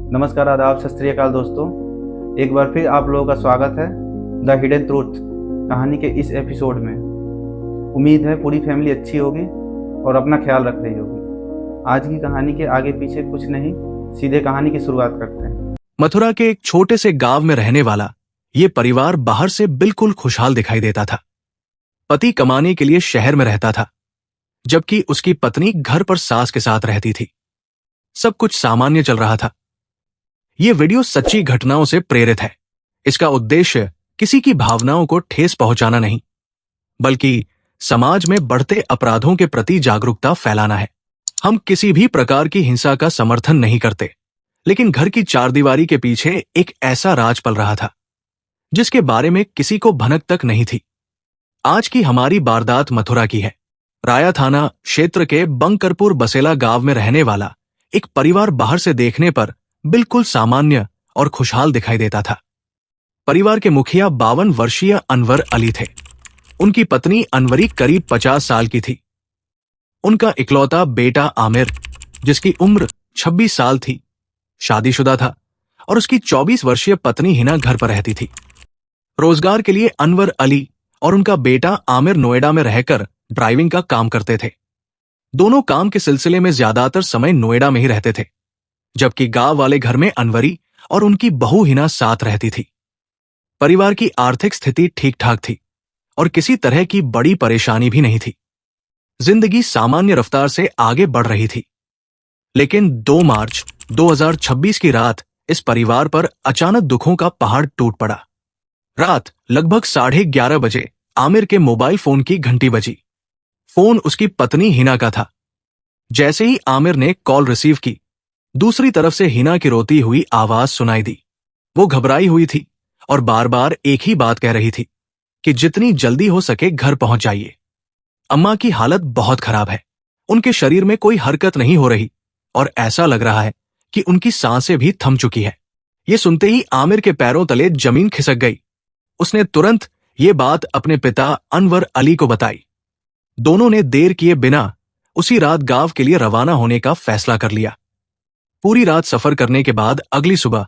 नमस्कार, आदाब, सत श्री अकाल दोस्तों। एक बार फिर आप लोगों का स्वागत है द हिडन ट्रूथ कहानी के इस एपिसोड में। उम्मीद है पूरी फैमिली अच्छी होगी और अपना ख्याल रख रही होगी। आज की कहानी के आगे पीछे कुछ नहीं, सीधे कहानी की शुरुआत करते हैं। मथुरा के एक छोटे से गांव में रहने वाला ये परिवार बाहर से बिल्कुल खुशहाल दिखाई देता था। पति कमाने के लिए शहर में रहता था, जबकि उसकी पत्नी घर पर सास के साथ रहती थी। सब कुछ सामान्य चल रहा था। यह वीडियो सच्ची घटनाओं से प्रेरित है। इसका उद्देश्य किसी की भावनाओं को ठेस पहुंचाना नहीं, बल्कि समाज में बढ़ते अपराधों के प्रति जागरूकता फैलाना है। हम किसी भी प्रकार की हिंसा का समर्थन नहीं करते, लेकिन घर की चारदीवारी के पीछे एक ऐसा राज पल रहा था जिसके बारे में किसी को भनक तक नहीं थी। आज की हमारी वारदात मथुरा की है। राया थाना क्षेत्र के बंकरपुर बसेला गांव में रहने वाला एक परिवार बाहर से देखने पर बिल्कुल सामान्य और खुशहाल दिखाई देता था। परिवार के मुखिया 52 वर्षीय अनवर अली थे। उनकी पत्नी अनवरी करीब 50 साल की थी। उनका इकलौता बेटा आमिर, जिसकी उम्र 26 साल थी, शादीशुदा था और उसकी 24 वर्षीय पत्नी हिना घर पर रहती थी। रोजगार के लिए अनवर अली और उनका बेटा आमिर नोएडा में रहकर ड्राइविंग का काम करते थे। दोनों काम के सिलसिले में ज्यादातर समय नोएडा में ही रहते थे, जबकि गांव वाले घर में अनवरी और उनकी बहू हिना साथ रहती थी। परिवार की आर्थिक स्थिति ठीक ठाक थी और किसी तरह की बड़ी परेशानी भी नहीं थी। जिंदगी सामान्य रफ्तार से आगे बढ़ रही थी। लेकिन 2 मार्च 2026 की रात इस परिवार पर अचानक दुखों का पहाड़ टूट पड़ा। रात लगभग 11:30 बजे आमिर के मोबाइल फोन की घंटी बजी। फोन उसकी पत्नी हिना का था। जैसे ही आमिर ने कॉल रिसीव की, दूसरी तरफ से हिना की रोती हुई आवाज सुनाई दी। वो घबराई हुई थी और बार बार एक ही बात कह रही थी कि जितनी जल्दी हो सके घर पहुंच जाइए। अम्मा की हालत बहुत खराब है। उनके शरीर में कोई हरकत नहीं हो रही और ऐसा लग रहा है कि उनकी सांसें भी थम चुकी है। ये सुनते ही आमिर के पैरों तले जमीन खिसक गई। उसने तुरंत ये बात अपने पिता अनवर अली को बताई। दोनों ने देर किए बिना उसी रात गांव के लिए रवाना होने का फैसला कर लिया। पूरी रात सफर करने के बाद अगली सुबह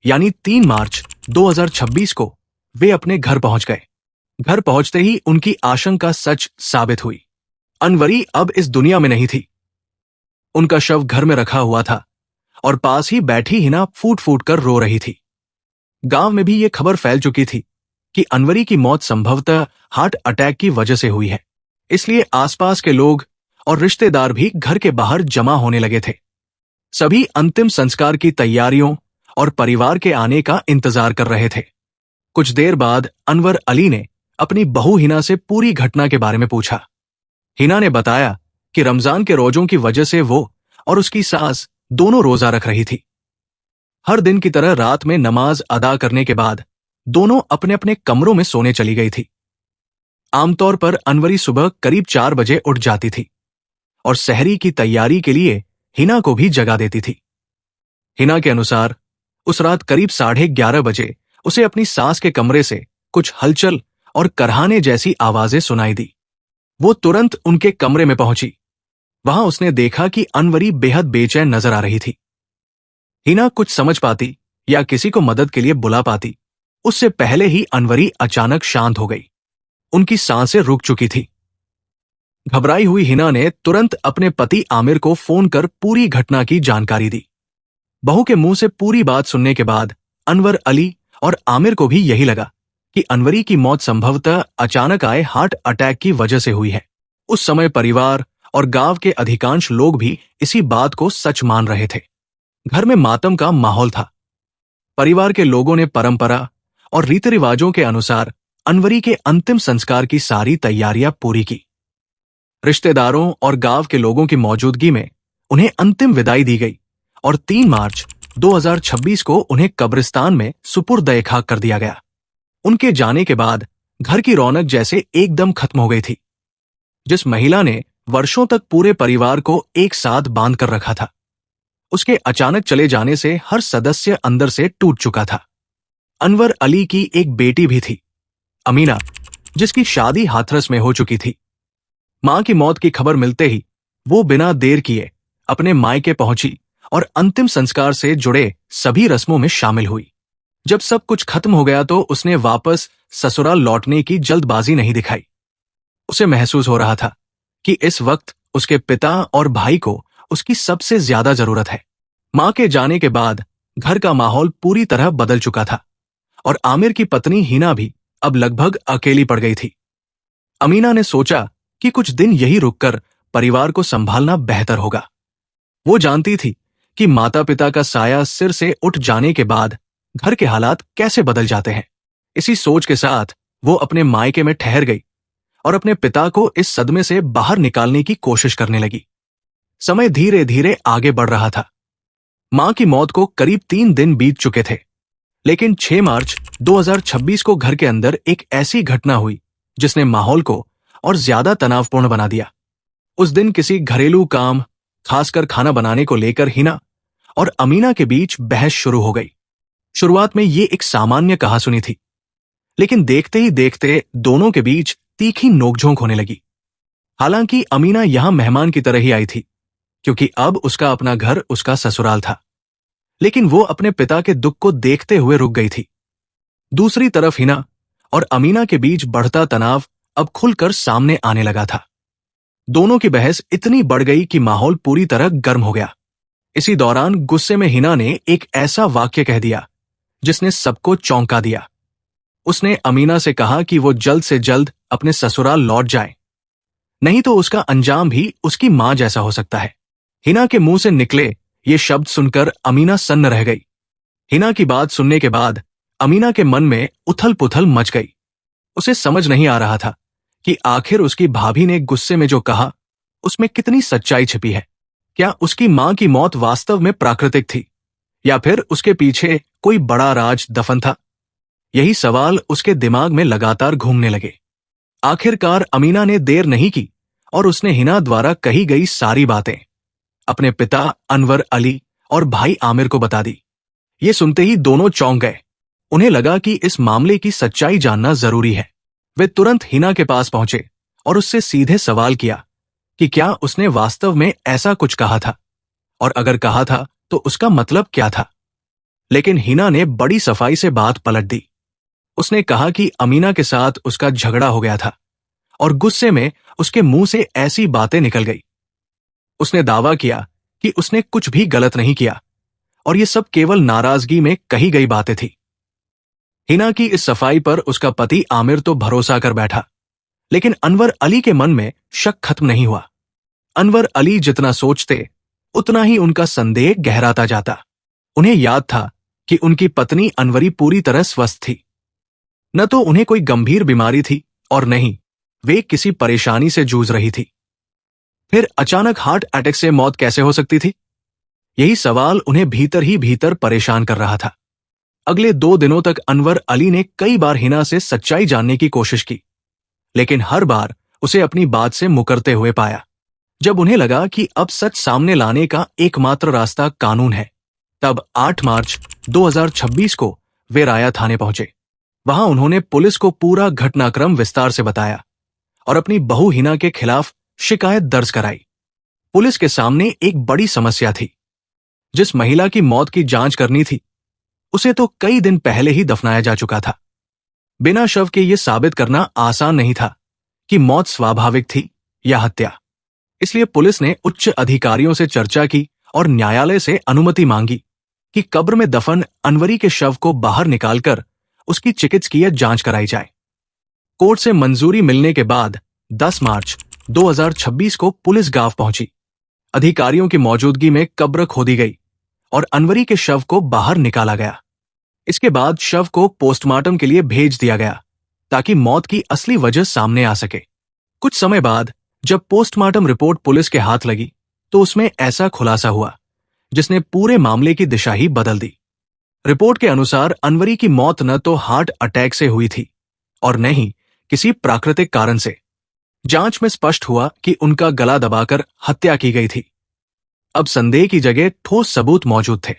यानी 3 मार्च 2026 को वे अपने घर पहुंच गए। घर पहुंचते ही उनकी आशंका सच साबित हुई। अनवरी अब इस दुनिया में नहीं थी। उनका शव घर में रखा हुआ था और पास ही बैठी हिना फूट फूट कर रो रही थी। गांव में भी ये खबर फैल चुकी थी कि अनवरी की मौत संभवतः हार्ट अटैक की वजह से हुई है। इसलिए आसपास के लोग और रिश्तेदार भी घर के बाहर जमा होने लगे थे। सभी अंतिम संस्कार की तैयारियों और परिवार के आने का इंतजार कर रहे थे। कुछ देर बाद अनवर अली ने अपनी बहू हिना से पूरी घटना के बारे में पूछा। हिना ने बताया कि रमजान के रोजों की वजह से वो और उसकी सास दोनों रोजा रख रही थी। हर दिन की तरह रात में नमाज अदा करने के बाद दोनों अपने अपने कमरों में सोने चली गई थी। आमतौर पर अनवरी सुबह करीब 4 बजे उठ जाती थी और सहरी की तैयारी के लिए हिना को भी जगा देती थी। हिना के अनुसार उस रात करीब 11:30 बजे उसे अपनी सास के कमरे से कुछ हलचल और करहाने जैसी आवाजें सुनाई दी। वो तुरंत उनके कमरे में पहुंची। वहां उसने देखा कि अनवरी बेहद बेचैन नजर आ रही थी। हिना कुछ समझ पाती या किसी को मदद के लिए बुला पाती, उससे पहले ही अनवरी अचानक शांत हो गई। उनकी सांसें रुक चुकी थी। घबराई हुई हिना ने तुरंत अपने पति आमिर को फोन कर पूरी घटना की जानकारी दी। बहू के मुंह से पूरी बात सुनने के बाद अनवर अली और आमिर को भी यही लगा कि अनवरी की मौत संभवतः अचानक आए हार्ट अटैक की वजह से हुई है। उस समय परिवार और गांव के अधिकांश लोग भी इसी बात को सच मान रहे थे। घर में मातम का माहौल था। परिवार के लोगों ने परंपरा और रीति रिवाजों के अनुसार अनवरी के अंतिम संस्कार की सारी तैयारियां पूरी की। रिश्तेदारों और गांव के लोगों की मौजूदगी में उन्हें अंतिम विदाई दी गई और 3 मार्च 2026 को उन्हें कब्रिस्तान में सुपुर्द-ए खाक कर दिया गया। उनके जाने के बाद घर की रौनक जैसे एकदम खत्म हो गई थी। जिस महिला ने वर्षों तक पूरे परिवार को एक साथ बांध कर रखा था, उसके अचानक चले जाने से हर सदस्य अंदर से टूट चुका था। अनवर अली की एक बेटी भी थी, अमीना, जिसकी शादी हाथरस में हो चुकी थी। मां की मौत की खबर मिलते ही वो बिना देर किए अपने मायके पहुंची और अंतिम संस्कार से जुड़े सभी रस्मों में शामिल हुई। जब सब कुछ खत्म हो गया तो उसने वापस ससुराल लौटने की जल्दबाजी नहीं दिखाई। उसे महसूस हो रहा था कि इस वक्त उसके पिता और भाई को उसकी सबसे ज्यादा जरूरत है। मां के जाने के बाद घर का माहौल पूरी तरह बदल चुका था और आमिर की पत्नी हिना भी अब लगभग अकेली पड़ गई थी। अमीना ने सोचा कि कुछ दिन यही रुककर परिवार को संभालना बेहतर होगा। वो जानती थी कि माता पिता का साया सिर से उठ जाने के बाद घर के हालात कैसे बदल जाते हैं। इसी सोच के साथ वो अपने मायके में ठहर गई और अपने पिता को इस सदमे से बाहर निकालने की कोशिश करने लगी। समय धीरे धीरे आगे बढ़ रहा था। मां की मौत को करीब 3 दिन बीत चुके थे, लेकिन 6 मार्च 2026 को घर के अंदर एक ऐसी घटना हुई जिसने माहौल को और ज्यादा तनावपूर्ण बना दिया। उस दिन किसी घरेलू काम, खासकर खाना बनाने को लेकर हिना और अमीना के बीच बहस शुरू हो गई। शुरुआत में ये एक सामान्य कहासुनी थी, लेकिन देखते ही देखते दोनों के बीच तीखी नोकझोंक होने लगी। हालांकि अमीना यहां मेहमान की तरह ही आई थी, क्योंकि अब उसका अपना घर उसका ससुराल था, लेकिन वो अपने पिता के दुख को देखते हुए रुक गई थी। दूसरी तरफ हिना और अमीना के बीच बढ़ता तनाव अब खुलकर सामने आने लगा था। दोनों की बहस इतनी बढ़ गई कि माहौल पूरी तरह गर्म हो गया। इसी दौरान गुस्से में हिना ने एक ऐसा वाक्य कह दिया जिसने सबको चौंका दिया। उसने अमीना से कहा कि वो जल्द से जल्द अपने ससुराल लौट जाए, नहीं तो उसका अंजाम भी उसकी मां जैसा हो सकता है। हिना के मुंह से निकले ये शब्द सुनकर अमीना सन्न रह गई। हिना की बात सुनने के बाद अमीना के मन में उथल पुथल मच गई। उसे समझ नहीं आ रहा था कि आखिर उसकी भाभी ने गुस्से में जो कहा उसमें कितनी सच्चाई छिपी है। क्या उसकी मां की मौत वास्तव में प्राकृतिक थी या फिर उसके पीछे कोई बड़ा राज दफन था? यही सवाल उसके दिमाग में लगातार घूमने लगे। आखिरकार अमीना ने देर नहीं की और उसने हिना द्वारा कही गई सारी बातें अपने पिता अनवर अली और भाई आमिर को बता दी। ये सुनते ही दोनों चौंक गए। उन्हें लगा कि इस मामले की सच्चाई जानना जरूरी है। वे तुरंत हिना के पास पहुंचे और उससे सीधे सवाल किया कि क्या उसने वास्तव में ऐसा कुछ कहा था, और अगर कहा था तो उसका मतलब क्या था। लेकिन हिना ने बड़ी सफाई से बात पलट दी। उसने कहा कि अमीना के साथ उसका झगड़ा हो गया था और गुस्से में उसके मुंह से ऐसी बातें निकल गई। उसने दावा किया कि उसने कुछ भी गलत नहीं किया और ये सब केवल नाराजगी में कही गई बातें थी। हिना की इस सफाई पर उसका पति आमिर तो भरोसा कर बैठा, लेकिन अनवर अली के मन में शक खत्म नहीं हुआ। अनवर अली जितना सोचते उतना ही उनका संदेह गहराता जाता। उन्हें याद था कि उनकी पत्नी अनवरी पूरी तरह स्वस्थ थी। न तो उन्हें कोई गंभीर बीमारी थी और न ही वे किसी परेशानी से जूझ रही थी। फिर अचानक हार्ट अटैक से मौत कैसे हो सकती थी? यही सवाल उन्हें भीतर ही भीतर परेशान कर रहा था। अगले 2 दिनों तक अनवर अली ने कई बार हिना से सच्चाई जानने की कोशिश की, लेकिन हर बार उसे अपनी बात से मुकरते हुए पाया। जब उन्हें लगा कि अब सच सामने लाने का एकमात्र रास्ता कानून है, तब 8 मार्च 2026 को वे राया थाने पहुंचे। वहां उन्होंने पुलिस को पूरा घटनाक्रम विस्तार से बताया और अपनी बहू हिना के खिलाफ शिकायत दर्ज कराई। पुलिस के सामने एक बड़ी समस्या थी। जिस महिला की मौत की जांच करनी थी उसे तो कई दिन पहले ही दफनाया जा चुका था। बिना शव के यह साबित करना आसान नहीं था कि मौत स्वाभाविक थी या हत्या। इसलिए पुलिस ने उच्च अधिकारियों से चर्चा की और न्यायालय से अनुमति मांगी कि कब्र में दफन अनवरी के शव को बाहर निकालकर उसकी चिकित्सकीय जांच कराई जाए। कोर्ट से मंजूरी मिलने के बाद 10 मार्च 2026 को पुलिस गांव पहुंची। अधिकारियों की मौजूदगी में कब्र खोदी गई और अनवरी के शव को बाहर निकाला गया। इसके बाद शव को पोस्टमार्टम के लिए भेज दिया गया ताकि मौत की असली वजह सामने आ सके। कुछ समय बाद जब पोस्टमार्टम रिपोर्ट पुलिस के हाथ लगी तो उसमें ऐसा खुलासा हुआ जिसने पूरे मामले की दिशा ही बदल दी। रिपोर्ट के अनुसार अनवरी की मौत न तो हार्ट अटैक से हुई थी और न ही किसी प्राकृतिक कारण से। जांच में स्पष्ट हुआ कि उनका गला दबाकर हत्या की गई थी। अब संदेह की जगह ठोस सबूत मौजूद थे।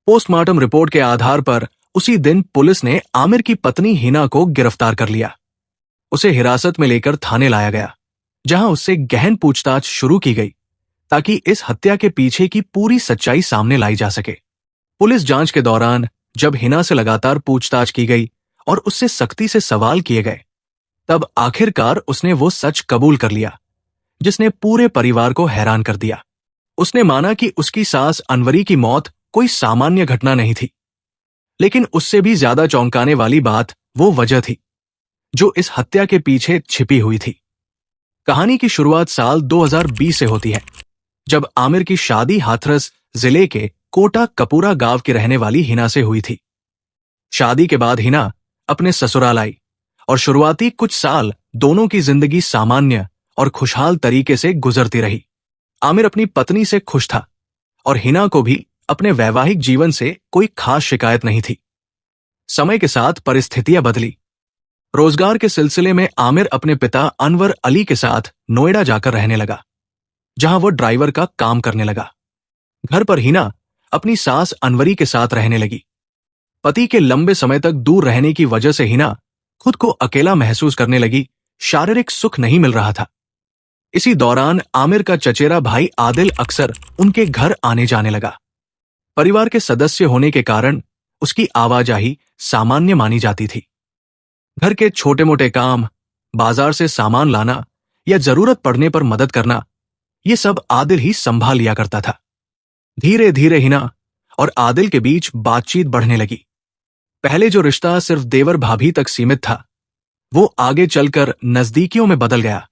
पोस्टमार्टम रिपोर्ट के आधार पर उसी दिन पुलिस ने आमिर की पत्नी हिना को गिरफ्तार कर लिया। उसे हिरासत में लेकर थाने लाया गया, जहां उससे गहन पूछताछ शुरू की गई ताकि इस हत्या के पीछे की पूरी सच्चाई सामने लाई जा सके। पुलिस जांच के दौरान जब हिना से लगातार पूछताछ की गई और उससे सख्ती से सवाल किए गए, तब आखिरकार उसने वो सच कबूल कर लिया जिसने पूरे परिवार को हैरान कर दिया। उसने माना कि उसकी सास अनवरी की मौत कोई सामान्य घटना नहीं थी, लेकिन उससे भी ज्यादा चौंकाने वाली बात वो वजह थी जो इस हत्या के पीछे छिपी हुई थी। कहानी की शुरुआत साल 2020 से होती है, जब आमिर की शादी हाथरस जिले के कोटा कपूरा गांव की रहने वाली हिना से हुई थी। शादी के बाद हिना अपने ससुराल आई और शुरुआती कुछ साल दोनों की जिंदगी सामान्य और खुशहाल तरीके से गुजरती रही। आमिर अपनी पत्नी से खुश था और हिना को भी अपने वैवाहिक जीवन से कोई खास शिकायत नहीं थी। समय के साथ परिस्थितियां बदली। रोजगार के सिलसिले में आमिर अपने पिता अनवर अली के साथ नोएडा जाकर रहने लगा, जहां वो ड्राइवर का काम करने लगा। घर पर हिना अपनी सास अनवरी के साथ रहने लगी। पति के लंबे समय तक दूर रहने की वजह से हिना खुद को अकेला महसूस करने लगी, शारीरिक सुख नहीं मिल रहा था। इसी दौरान आमिर का चचेरा भाई आदिल अक्सर उनके घर आने जाने लगा। परिवार के सदस्य होने के कारण उसकी आवाजाही सामान्य मानी जाती थी। घर के छोटे मोटे काम, बाजार से सामान लाना या जरूरत पड़ने पर मदद करना, ये सब आदिल ही संभाल लिया करता था। धीरे धीरे हिना और आदिल के बीच बातचीत बढ़ने लगी। पहले जो रिश्ता सिर्फ देवर भाभी तक सीमित था, वो आगे चलकर नजदीकियों में बदल गया,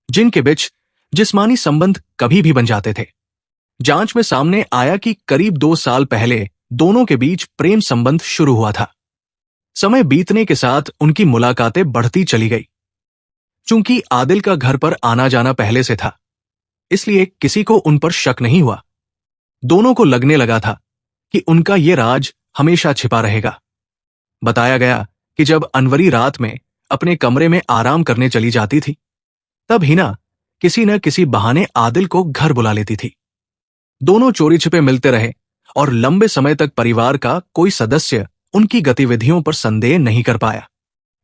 जिनके बीच जिस्मानी संबंध कभी भी बन जाते थे। जांच में सामने आया कि करीब 2 साल पहले दोनों के बीच प्रेम संबंध शुरू हुआ था। समय बीतने के साथ उनकी मुलाकातें बढ़ती चली गई। चूंकि आदिल का घर पर आना जाना पहले से था, इसलिए किसी को उन पर शक नहीं हुआ। दोनों को लगने लगा था कि उनका ये राज हमेशा छिपा रहेगा। बताया गया कि जब अनवरी रात में अपने कमरे में आराम करने चली जाती थी, तब हिना किसी न किसी बहाने आदिल को घर बुला लेती थी। दोनों चोरी छिपे मिलते रहे और लंबे समय तक परिवार का कोई सदस्य उनकी गतिविधियों पर संदेह नहीं कर पाया।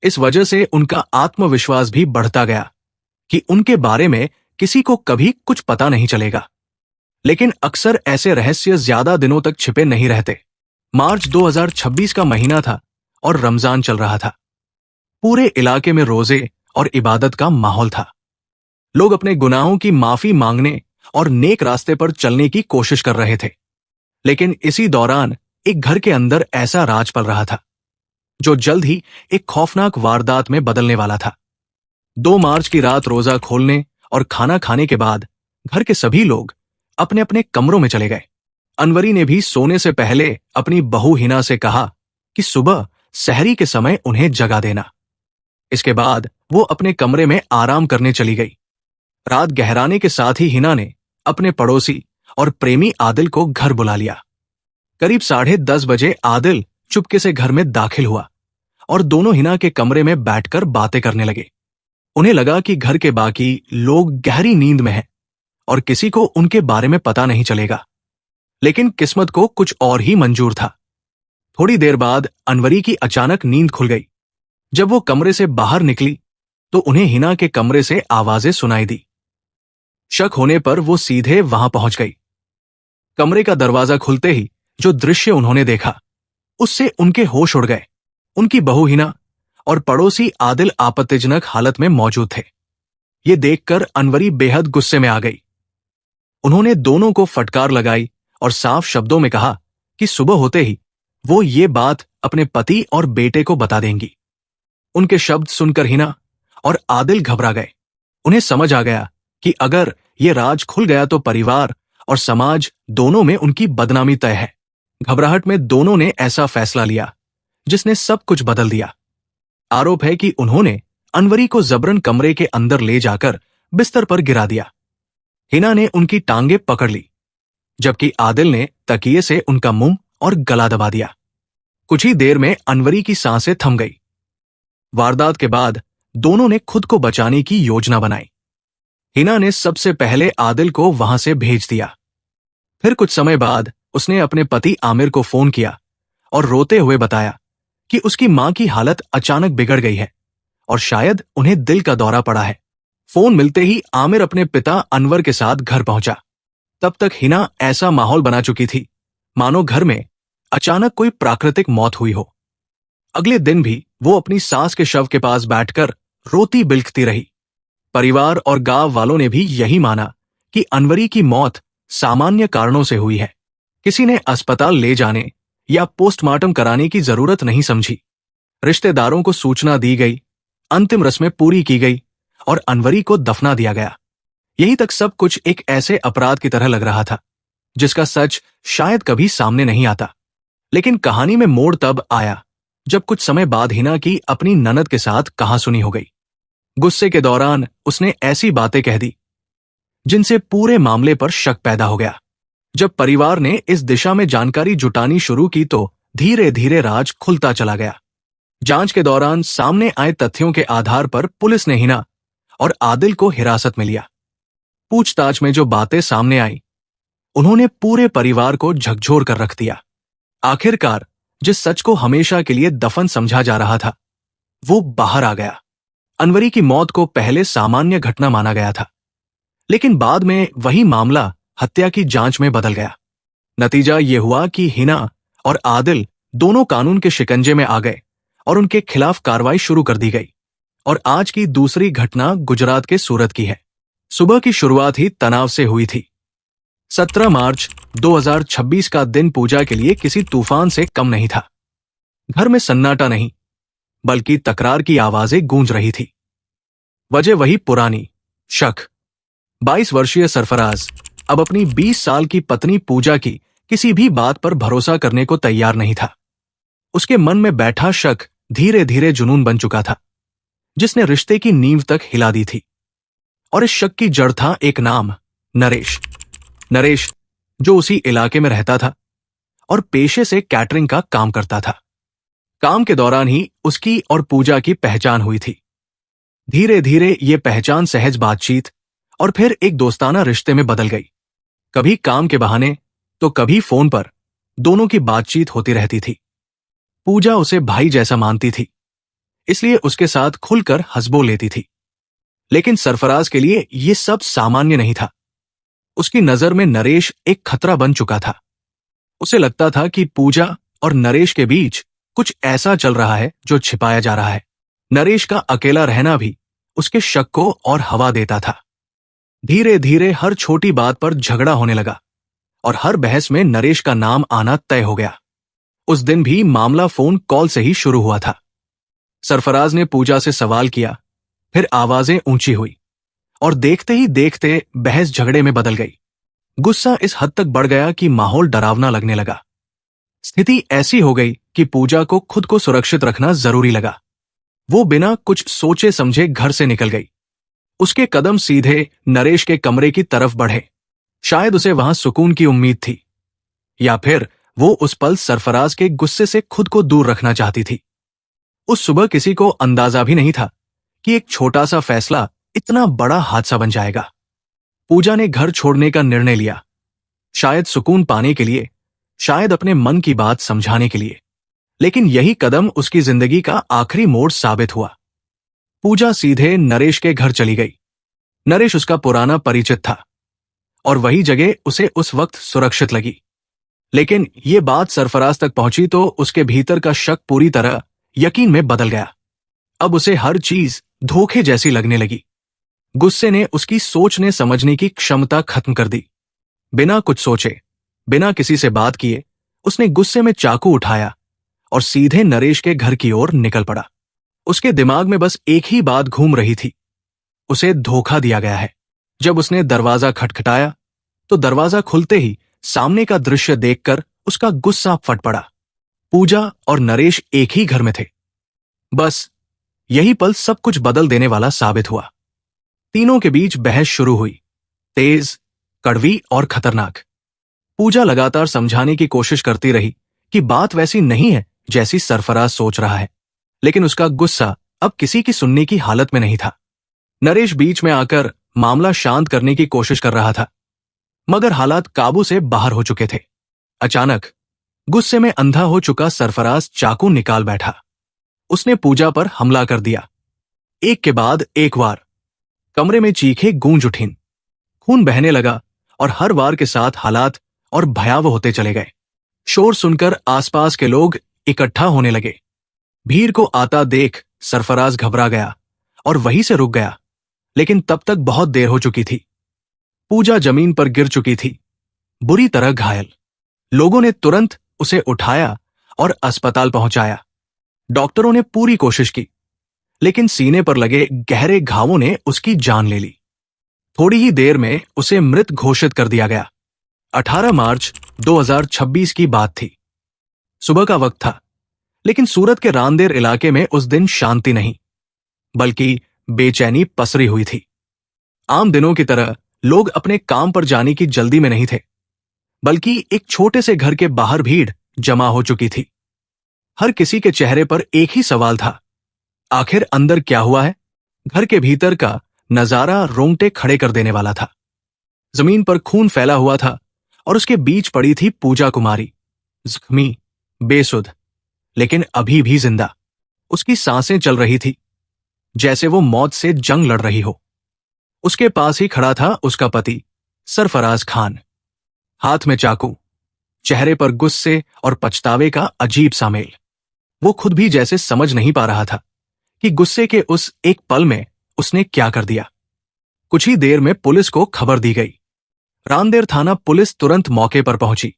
इस वजह से उनका आत्मविश्वास भी बढ़ता गया कि उनके बारे में किसी को कभी कुछ पता नहीं चलेगा। लेकिन अक्सर ऐसे रहस्य ज्यादा दिनों तक छिपे नहीं रहते। मार्च 2026 का महीना था और रमजान चल रहा था। पूरे इलाके में रोजे और इबादत का माहौल था। लोग अपने गुनाहों की माफी मांगने और नेक रास्ते पर चलने की कोशिश कर रहे थे। लेकिन इसी दौरान एक घर के अंदर ऐसा राज पल रहा था जो जल्द ही एक खौफनाक वारदात में बदलने वाला था। 2 मार्च की रात रोजा खोलने और खाना खाने के बाद घर के सभी लोग अपने अपने कमरों में चले गए। अनवरी ने भी सोने से पहले अपनी बहू हिना से कहा कि सुबह सहरी के समय उन्हें जगा देना। इसके बाद वो अपने कमरे में आराम करने चली गई। रात गहराने के साथ ही हिना ने अपने पड़ोसी और प्रेमी आदिल को घर बुला लिया। करीब 10:30 बजे आदिल चुपके से घर में दाखिल हुआ और दोनों हिना के कमरे में बैठकर बातें करने लगे। उन्हें लगा कि घर के बाकी लोग गहरी नींद में हैं और किसी को उनके बारे में पता नहीं चलेगा। लेकिन किस्मत को कुछ और ही मंजूर था। थोड़ी देर बाद अनवरी की अचानक नींद खुल गई। जब वो कमरे से बाहर निकली तो उन्हें हिना के कमरे से आवाजें सुनाई दी। शक होने पर वो सीधे वहां पहुंच गई। कमरे का दरवाजा खुलते ही जो दृश्य उन्होंने देखा, उससे उनके होश उड़ गए। उनकी बहू हिना और पड़ोसी आदिल आपत्तिजनक हालत में मौजूद थे। ये देखकर अनवरी बेहद गुस्से में आ गई। उन्होंने दोनों को फटकार लगाई और साफ शब्दों में कहा कि सुबह होते ही वो ये बात अपने पति और बेटे को बता देंगी। उनके शब्द सुनकर हिना और आदिल घबरा गए। उन्हें समझ आ गया कि अगर ये राज खुल गया तो परिवार और समाज दोनों में उनकी बदनामी तय है। घबराहट में दोनों ने ऐसा फैसला लिया जिसने सब कुछ बदल दिया। आरोप है कि उन्होंने अनवरी को जबरन कमरे के अंदर ले जाकर बिस्तर पर गिरा दिया। हिना ने उनकी टांगे पकड़ ली, जबकि आदिल ने तकिए से उनका मुंह और गला दबा दिया। कुछ ही देर में अनवरी की सांसें थम गई। वारदात के बाद दोनों ने खुद को बचाने की योजना बनाई। हिना ने सबसे पहले आदिल को वहां से भेज दिया। फिर कुछ समय बाद उसने अपने पति आमिर को फोन किया और रोते हुए बताया कि उसकी मां की हालत अचानक बिगड़ गई है और शायद उन्हें दिल का दौरा पड़ा है। फोन मिलते ही आमिर अपने पिता अनवर के साथ घर पहुंचा। तब तक हिना ऐसा माहौल बना चुकी थी मानो घर में अचानक कोई प्राकृतिक मौत हुई हो। अगले दिन भी वो अपनी सास के शव के पास बैठकर रोती बिलखती रही। परिवार और गांव वालों ने भी यही माना कि अनवरी की मौत सामान्य कारणों से हुई है। किसी ने अस्पताल ले जाने या पोस्टमार्टम कराने की जरूरत नहीं समझी। रिश्तेदारों को सूचना दी गई, अंतिम रस्में पूरी की गई और अनवरी को दफना दिया गया। यही तक सब कुछ एक ऐसे अपराध की तरह लग रहा था जिसका सच शायद कभी सामने नहीं आता। लेकिन कहानी में मोड़ तब आया जब कुछ समय बाद हिना की अपनी ननद के साथ कहासुनी हो गई। गुस्से के दौरान उसने ऐसी बातें कह दी जिनसे पूरे मामले पर शक पैदा हो गया। जब परिवार ने इस दिशा में जानकारी जुटानी शुरू की तो धीरे धीरे राज खुलता चला गया। जांच के दौरान सामने आए तथ्यों के आधार पर पुलिस ने हिना और आदिल को हिरासत में लिया। पूछताछ में जो बातें सामने आई उन्होंने पूरे परिवार को झकझोर कर रख दिया। आखिरकार जिस सच को हमेशा के लिए दफन समझा जा रहा था वो बाहर आ गया। अनवरी की मौत को पहले सामान्य घटना माना गया था, लेकिन बाद में वही मामला हत्या की जांच में बदल गया। नतीजा ये हुआ कि हिना और आदिल दोनों कानून के शिकंजे में आ गए और उनके खिलाफ कार्रवाई शुरू कर दी गई। और आज की दूसरी घटना गुजरात के सूरत की है। सुबह की शुरुआत ही तनाव से हुई थी। 17 मार्च 2026 का दिन पूजा के लिए किसी तूफान से कम नहीं था। घर में सन्नाटा नहीं बल्कि तकरार की आवाजें गूंज रही थी। वजह वही पुरानी शक। 22 वर्षीय सरफराज अब अपनी 20 साल की पत्नी पूजा की किसी भी बात पर भरोसा करने को तैयार नहीं था। उसके मन में बैठा शक धीरे धीरे जुनून बन चुका था जिसने रिश्ते की नींव तक हिला दी थी। और इस शक की जड़ था एक नाम, नरेश। नरेश जो उसी इलाके में रहता था और पेशे से कैटरिंग का काम करता था। काम के दौरान ही उसकी और पूजा की पहचान हुई थी। धीरे धीरे ये पहचान सहज बातचीत और फिर एक दोस्ताना रिश्ते में बदल गई। कभी काम के बहाने तो कभी फोन पर दोनों की बातचीत होती रहती थी। पूजा उसे भाई जैसा मानती थी, इसलिए उसके साथ खुलकर हंसबोल लेती थी। लेकिन सरफराज के लिए यह सब सामान्य नहीं था। उसकी नजर में नरेश एक खतरा बन चुका था। उसे लगता था कि पूजा और नरेश के बीच कुछ ऐसा चल रहा है जो छिपाया जा रहा है। नरेश का अकेला रहना भी उसके शक को और हवा देता था। धीरे धीरे हर छोटी बात पर झगड़ा होने लगा और हर बहस में नरेश का नाम आना तय हो गया। उस दिन भी मामला फोन कॉल से ही शुरू हुआ था। सरफराज ने पूजा से सवाल किया, फिर आवाजें ऊंची हुई और देखते ही देखते बहस झगड़े में बदल गई। गुस्सा इस हद तक बढ़ गया कि माहौल डरावना लगने लगा। स्थिति ऐसी हो गई कि पूजा को खुद को सुरक्षित रखना जरूरी लगा। वो बिना कुछ सोचे समझे घर से निकल गई। उसके कदम सीधे नरेश के कमरे की तरफ बढ़े। शायद उसे वहां सुकून की उम्मीद थी, या फिर वो उस पल सरफराज के गुस्से से खुद को दूर रखना चाहती थी। उस सुबह किसी को अंदाजा भी नहीं था कि एक छोटा सा फैसला इतना बड़ा हादसा बन जाएगा। पूजा ने घर छोड़ने का निर्णय लिया, शायद सुकून पाने के लिए, शायद अपने मन की बात समझाने के लिए। लेकिन यही कदम उसकी जिंदगी का आखिरी मोड़ साबित हुआ। पूजा सीधे नरेश के घर चली गई। नरेश उसका पुराना परिचित था और वही जगह उसे उस वक्त सुरक्षित लगी। लेकिन ये बात सरफराज तक पहुंची तो उसके भीतर का शक पूरी तरह यकीन में बदल गया। अब उसे हर चीज धोखे जैसी लगने लगी। गुस्से ने उसकी सोचने समझने की क्षमता खत्म कर दी। बिना कुछ सोचे, बिना किसी से बात किए, उसने गुस्से में चाकू उठाया और सीधे नरेश के घर की ओर निकल पड़ा। उसके दिमाग में बस एक ही बात घूम रही थी, उसे धोखा दिया गया है। जब उसने दरवाजा खटखटाया तो दरवाजा खुलते ही सामने का दृश्य देखकर उसका गुस्सा फट पड़ा। पूजा और नरेश एक ही घर में थे। बस यही पल सब कुछ बदल देने वाला साबित हुआ। तीनों के बीच बहस शुरू हुई, तेज, कड़वी और खतरनाक। पूजा लगातार समझाने की कोशिश करती रही कि बात वैसी नहीं है जैसी सरफराज सोच रहा है, लेकिन उसका गुस्सा अब किसी की सुनने की हालत में नहीं था। नरेश बीच में आकर मामला शांत करने की कोशिश कर रहा था, मगर हालात काबू से बाहर हो चुके थे। अचानक गुस्से में अंधा हो चुका सरफराज चाकू निकाल बैठा। उसने पूजा पर हमला कर दिया। एक के बाद एक बार कमरे में चीखें गूंज उठीं, खून बहने लगा और हर बार के साथ हालात और भयावह होते चले गए। शोर सुनकर आसपास के लोग इकट्ठा होने लगे। भीड़ को आता देख सरफराज घबरा गया और वहीं से रुक गया, लेकिन तब तक बहुत देर हो चुकी थी। पूजा जमीन पर गिर चुकी थी, बुरी तरह घायल। लोगों ने तुरंत उसे उठाया और अस्पताल पहुंचाया। डॉक्टरों ने पूरी कोशिश की, लेकिन सीने पर लगे गहरे घावों ने उसकी जान ले ली। थोड़ी ही देर में उसे मृत घोषित कर दिया गया। 18 मार्च 2026 की बात थी। सुबह का वक्त था, लेकिन सूरत के रांदेर इलाके में उस दिन शांति नहीं, बल्कि बेचैनी पसरी हुई थी। आम दिनों की तरह लोग अपने काम पर जाने की जल्दी में नहीं थे, बल्कि एक छोटे से घर के बाहर भीड़ जमा हो चुकी थी। हर किसी के चेहरे पर एक ही सवाल था, आखिर अंदर क्या हुआ है? घर के भीतर का नजारा रोंगटे खड़े कर देने वाला था। जमीन पर खून फैला हुआ था और उसके बीच पड़ी थी पूजा कुमारी, जख्मी, बेसुध, लेकिन अभी भी जिंदा। उसकी सांसें चल रही थी, जैसे वो मौत से जंग लड़ रही हो। उसके पास ही खड़ा था उसका पति सरफराज खान, हाथ में चाकू, चेहरे पर गुस्से और पछतावे का अजीब सा मेल। वो खुद भी जैसे समझ नहीं पा रहा था कि गुस्से के उस एक पल में उसने क्या कर दिया। कुछ ही देर में पुलिस को खबर दी गई। रांदेर थाना पुलिस तुरंत मौके पर पहुंची।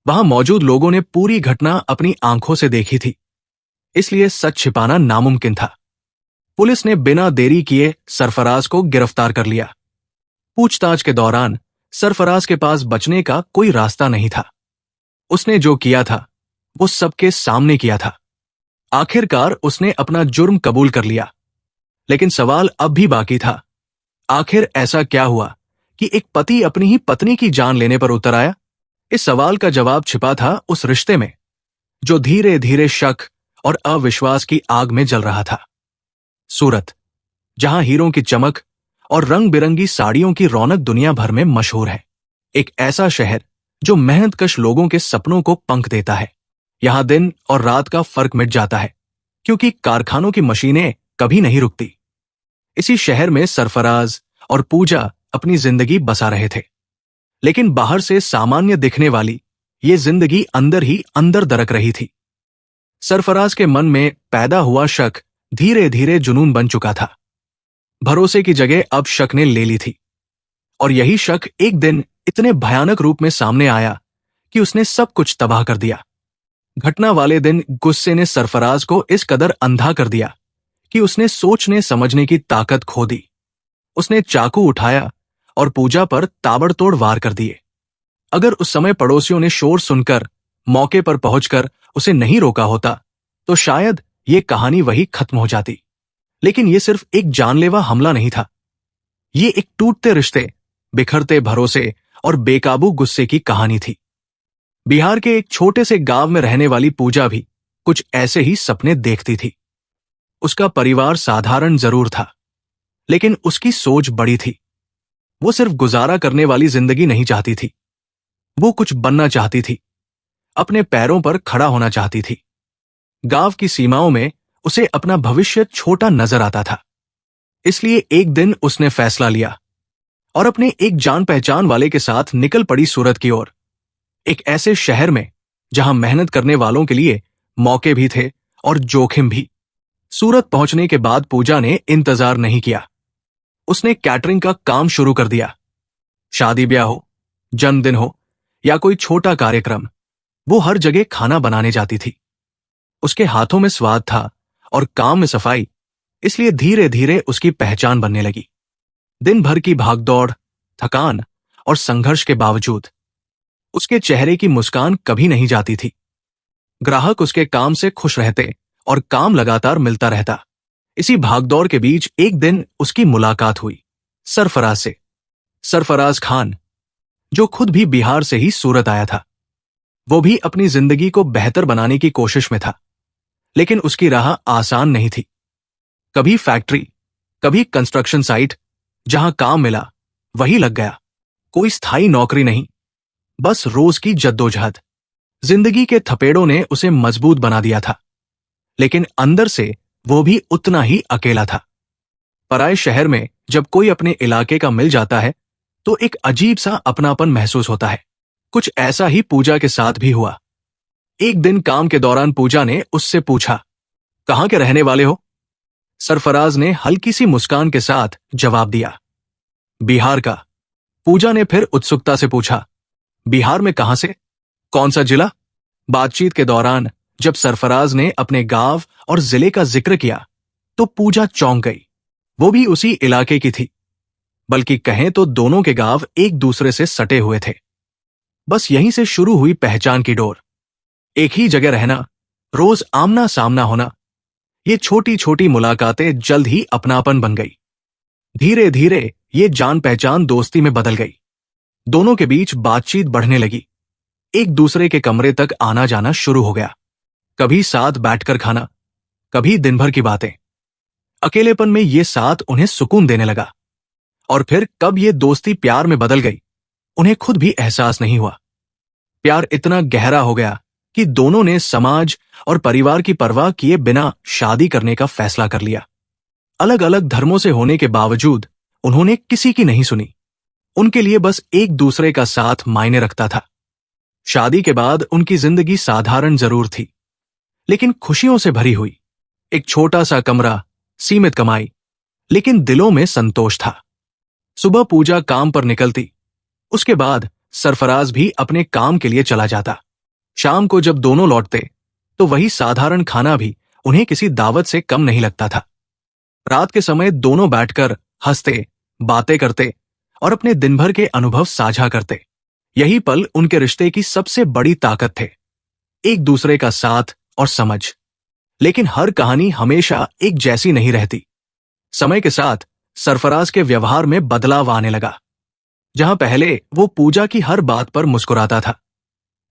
वहां मौजूद लोगों ने पूरी घटना अपनी आंखों से देखी थी, इसलिए सच छिपाना नामुमकिन था। पुलिस ने बिना देरी किए सरफराज को गिरफ्तार कर लिया। पूछताछ के दौरान सरफराज के पास बचने का कोई रास्ता नहीं था। उसने जो किया था वो सबके सामने किया था। आखिरकार उसने अपना जुर्म कबूल कर लिया, लेकिन सवाल अब भी बाकी था। आखिर ऐसा क्या हुआ कि एक पति अपनी ही पत्नी की जान लेने पर उतर आया? इस सवाल का जवाब छिपा था उस रिश्ते में, जो धीरे धीरे शक और अविश्वास की आग में जल रहा था। सूरत, जहां हीरों की चमक और रंग बिरंगी साड़ियों की रौनक दुनिया भर में मशहूर है। एक ऐसा शहर जो मेहनतकश लोगों के सपनों को पंख देता है। यहां दिन और रात का फर्क मिट जाता है, क्योंकि कारखानों की मशीनें कभी नहीं रुकती। इसी शहर में सरफराज और पूजा अपनी जिंदगी बसा रहे थे, लेकिन बाहर से सामान्य दिखने वाली ये जिंदगी अंदर ही अंदर दरक रही थी। सरफराज के मन में पैदा हुआ शक धीरे धीरे जुनून बन चुका था। भरोसे की जगह अब शक ने ले ली थी, और यही शक एक दिन इतने भयानक रूप में सामने आया कि उसने सब कुछ तबाह कर दिया। घटना वाले दिन गुस्से ने सरफराज को इस कदर अंधा कर दिया कि उसने सोचने समझने की ताकत खो दी। उसने चाकू उठाया और पूजा पर ताबड़तोड़ वार कर दिए। अगर उस समय पड़ोसियों ने शोर सुनकर मौके पर पहुंचकर उसे नहीं रोका होता, तो शायद ये कहानी वही खत्म हो जाती। लेकिन ये सिर्फ एक जानलेवा हमला नहीं था। ये एक टूटते रिश्ते, बिखरते भरोसे और बेकाबू गुस्से की कहानी थी। बिहार के एक छोटे से गांव में रहने वाली पूजा भी कुछ ऐसे ही सपने देखती थी। उसका परिवार साधारण जरूर था, लेकिन उसकी सोच बड़ी थी। वो सिर्फ गुजारा करने वाली जिंदगी नहीं चाहती थी, वो कुछ बनना चाहती थी, अपने पैरों पर खड़ा होना चाहती थी। गांव की सीमाओं में उसे अपना भविष्य छोटा नजर आता था। इसलिए एक दिन उसने फैसला लिया और अपने एक जान पहचान वाले के साथ निकल पड़ी सूरत की ओर। एक ऐसे शहर में जहां मेहनत करने वालों के लिए मौके भी थे और जोखिम भी। सूरत पहुंचने के बाद पूजा ने इंतजार नहीं किया। उसने कैटरिंग का काम शुरू कर दिया। शादी ब्याह हो, जन्मदिन हो या कोई छोटा कार्यक्रम, वो हर जगह खाना बनाने जाती थी। उसके हाथों में स्वाद था और काम में सफाई, इसलिए धीरे धीरे उसकी पहचान बनने लगी। दिन भर की भागदौड़, थकान और संघर्ष के बावजूद उसके चेहरे की मुस्कान कभी नहीं जाती थी। ग्राहक उसके काम से खुश रहते और काम लगातार मिलता रहता। इसी भागदौड़ के बीच एक दिन उसकी मुलाकात हुई सरफराज से। सरफराज खान, जो खुद भी बिहार से ही सूरत आया था। वो भी अपनी जिंदगी को बेहतर बनाने की कोशिश में था, लेकिन उसकी राह आसान नहीं थी। कभी फैक्ट्री, कभी कंस्ट्रक्शन साइट, जहां काम मिला वही लग गया। कोई स्थायी नौकरी नहीं, बस रोज की जद्दोजहद। जिंदगी के थपेड़ों ने उसे मजबूत बना दिया था, लेकिन अंदर से वो भी उतना ही अकेला था। पराए शहर में जब कोई अपने इलाके का मिल जाता है, तो एक अजीब सा अपनापन महसूस होता है। कुछ ऐसा ही पूजा के साथ भी हुआ। एक दिन काम के दौरान पूजा ने उससे पूछा, कहाँ के रहने वाले हो? सरफराज ने हल्की सी मुस्कान के साथ जवाब दिया, बिहार का। पूजा ने फिर उत्सुकता से पूछा, बिहार में कहां से? कौन सा जिला? बातचीत के दौरान जब सरफराज ने अपने गांव और जिले का जिक्र किया तो पूजा चौंक गई। वो भी उसी इलाके की थी, बल्कि कहें तो दोनों के गांव एक दूसरे से सटे हुए थे। बस यहीं से शुरू हुई पहचान की डोर। एक ही जगह रहना, रोज आमना सामना होना, ये छोटी छोटी मुलाकातें जल्द ही अपनापन बन गई। धीरे धीरे ये जान पहचान दोस्ती में बदल गई। दोनों के बीच बातचीत बढ़ने लगी। एक दूसरे के कमरे तक आना जाना शुरू हो गया। कभी साथ बैठकर खाना, कभी दिन भर की बातें। अकेलेपन में ये साथ उन्हें सुकून देने लगा। और फिर कब ये दोस्ती प्यार में बदल गई, उन्हें खुद भी एहसास नहीं हुआ। प्यार इतना गहरा हो गया कि दोनों ने समाज और परिवार की परवाह किए बिना शादी करने का फैसला कर लिया। अलग अलग धर्मों से होने के बावजूद उन्होंने किसी की नहीं सुनी। उनके लिए बस एक दूसरे का साथ मायने रखता था। शादी के बाद उनकी जिंदगी साधारण जरूर थी, लेकिन खुशियों से भरी हुई। एक छोटा सा कमरा, सीमित कमाई, लेकिन दिलों में संतोष था। सुबह पूजा काम पर निकलती, उसके बाद सरफराज भी अपने काम के लिए चला जाता। शाम को जब दोनों लौटते तो वही साधारण खाना भी उन्हें किसी दावत से कम नहीं लगता था। रात के समय दोनों बैठकर हंसते, बातें करते और अपने दिन भर के अनुभव साझा करते। यही पल उनके रिश्ते की सबसे बड़ी ताकत थे, एक दूसरे का साथ और समझ। लेकिन हर कहानी हमेशा एक जैसी नहीं रहती। समय के साथ सरफराज के व्यवहार में बदलाव आने लगा। जहां पहले वो पूजा की हर बात पर मुस्कुराता था,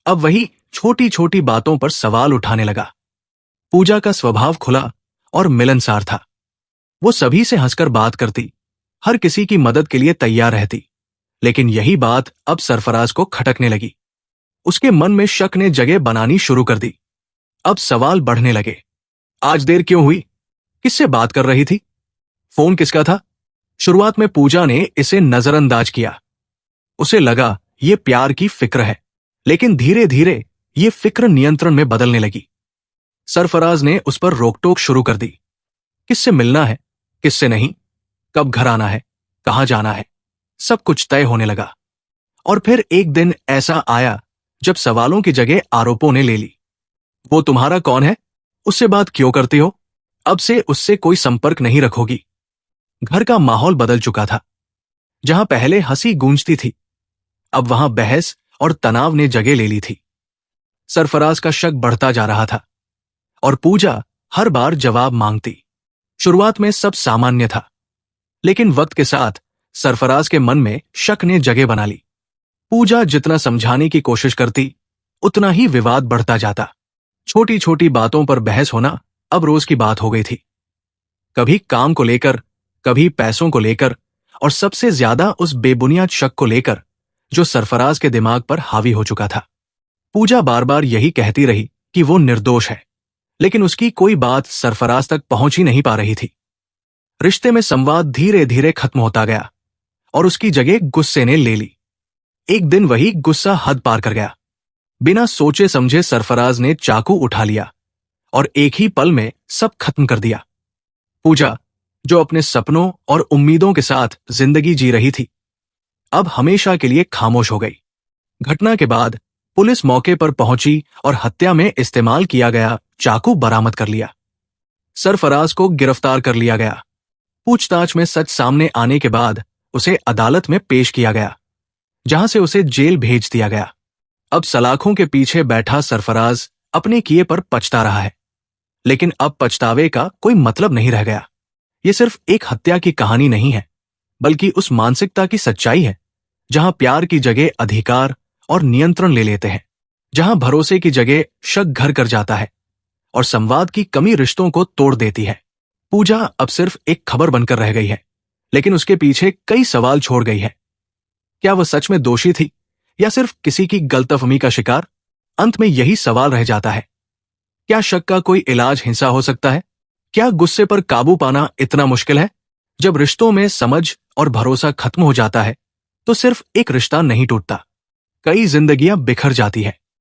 अब वही छोटी छोटी बातों पर सवाल उठाने लगा। पूजा का स्वभाव खुला और मिलनसार था। वो सभी से हंसकर बात करती, हर किसी की मदद के लिए तैयार रहती। लेकिन यही बात अब सरफराज को खटकने लगी। उसके मन में शक ने जगह बनानी शुरू कर दी। अब सवाल बढ़ने लगे। आज देर क्यों हुई? किससे बात कर रही थी? फोन किसका था? शुरुआत में पूजा ने इसे नजरअंदाज किया। उसे लगा ये प्यार की फिक्र है, लेकिन धीरे धीरे ये फिक्र नियंत्रण में बदलने लगी। सरफराज ने उस पर रोकटोक शुरू कर दी। किससे मिलना है, किससे नहीं, कब घर आना है, कहां जाना है, सब कुछ तय होने लगा। और फिर एक दिन ऐसा आया जब सवालों की जगह आरोपों ने ले ली। वो तुम्हारा कौन है? उससे बात क्यों करती हो? अब से उससे कोई संपर्क नहीं रखोगी। घर का माहौल बदल चुका था। जहां पहले हंसी गूंजती थी, अब वहां बहस और तनाव ने जगह ले ली थी। सरफराज का शक बढ़ता जा रहा था और पूजा हर बार जवाब मांगती। शुरुआत में सब सामान्य था, लेकिन वक्त के साथ सरफराज के मन में शक ने जगह बना ली। पूजा जितना समझाने की कोशिश करती, उतना ही विवाद बढ़ता जाता। छोटी छोटी बातों पर बहस होना अब रोज की बात हो गई थी। कभी काम को लेकर, कभी पैसों को लेकर, और सबसे ज्यादा उस बेबुनियाद शक को लेकर जो सरफराज के दिमाग पर हावी हो चुका था। पूजा बार बार यही कहती रही कि वो निर्दोष है, लेकिन उसकी कोई बात सरफराज तक पहुंच ही नहीं पा रही थी। रिश्ते में संवाद धीरे धीरे खत्म होता गया और उसकी जगह गुस्से ने ले ली। एक दिन वही गुस्सा हद पार कर गया। बिना सोचे समझे सरफराज ने चाकू उठा लिया और एक ही पल में सब खत्म कर दिया। पूजा, जो अपने सपनों और उम्मीदों के साथ जिंदगी जी रही थी, अब हमेशा के लिए खामोश हो गई। घटना के बाद पुलिस मौके पर पहुंची और हत्या में इस्तेमाल किया गया चाकू बरामद कर लिया। सरफराज को गिरफ्तार कर लिया गया। पूछताछ में सच सामने आने के बाद उसे अदालत में पेश किया गया, जहां से उसे जेल भेज दिया गया। अब सलाखों के पीछे बैठा सरफराज अपने किए पर पछता रहा है, लेकिन अब पछतावे का कोई मतलब नहीं रह गया। ये सिर्फ एक हत्या की कहानी नहीं है, बल्कि उस मानसिकता की सच्चाई है जहां प्यार की जगह अधिकार और नियंत्रण ले लेते हैं, जहां भरोसे की जगह शक घर कर जाता है और संवाद की कमी रिश्तों को तोड़ देती है। पूजा अब सिर्फ एक खबर बनकर रह गई है, लेकिन उसके पीछे कई सवाल छोड़ गई है। क्या वह सच में दोषी थी या सिर्फ किसी की गलतफहमी का शिकार? अंत में यही सवाल रह जाता है। क्या शक का कोई इलाज हिंसा हो सकता है? क्या गुस्से पर काबू पाना इतना मुश्किल है? जब रिश्तों में समझ और भरोसा खत्म हो जाता है, तो सिर्फ एक रिश्ता नहीं टूटता, कई जिंदगियां बिखर जाती है।